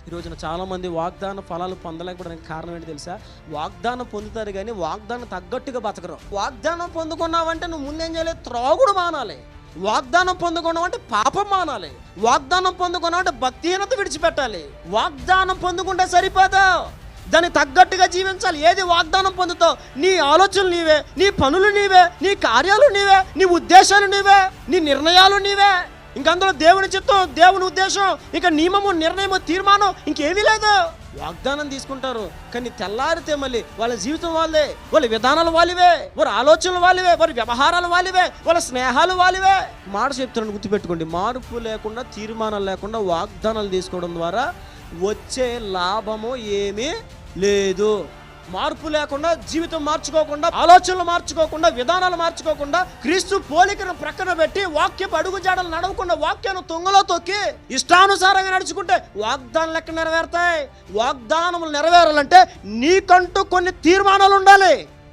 ఈ రోజున చాలామంది వాగ్దాన ఫలాలు పొందలేకపోవడానికి కారణం ఏంటి తెలుసా? వాగ్దానం పొందుతారు కానీ వాగ్దానం తగ్గట్టుగా బతకరు. వాగ్దానం పొందుకున్నావంటే నువ్వు ముందేం చేయాలి? త్రాగుడు మానాలి. వాగ్దానం పొందుకున్నావంటే పాపం మానాలి. వాగ్దానం పొందుకున్నావంటే భక్తిహీనత విడిచిపెట్టాలి. వాగ్దానం పొందుకుంటే సరిపోదు, దానికి తగ్గట్టుగా జీవించాలి. ఏది వాగ్దానం పొందుతావు? నీ ఆలోచనలు నీవే, నీ పనులు నీవే, నీ కార్యాలు నీవే, నీ ఉద్దేశాలు నీవే, నీ నిర్ణయాలు నీవే. ఇంక అందులో దేవుని చిత్తం, దేవుని ఉద్దేశం, ఇక నియమము, నిర్ణయము, తీర్మానం ఇంకేమీ లేదు. వాగ్దానం తీసుకుంటారు కానీ తెల్లారితే మళ్ళీ వాళ్ళ జీవితం వాళ్ళే, వాళ్ళ విధానాలు వాళ్ళవే, వారి ఆలోచనలు వాళ్ళవే, వారి వ్యవహారాలు వాళ్ళవే, వాళ్ళ స్నేహాలు వాళ్ళవే. మాట చెప్తున్నాను, గుర్తుపెట్టుకోండి. మార్పు లేకుండా, తీర్మానాలు లేకుండా వాగ్దానాలు తీసుకోవడం ద్వారా వచ్చే లాభము ఏమీ లేదు. మార్పు లేకుండా, జీవితం మార్చుకోకుండా, ఆలోచనలు మార్చుకోకుండా, విధానాలు మార్చుకోకుండా, క్రీస్తు పోలికను ప్రక్కన పెట్టి వాక్యపు అడుగు జాడలు నడవకుండా, వాక్యాన్ని తుంగలో తొక్కి ఇష్టానుసారంగా నడుచుకుంటే వాగ్దానం లెక్క నెరవేరుతాయి. వాగ్దానములు నెరవేరాలంటే నీకంటూ కొన్ని తీర్మానాలు ఉండాలి.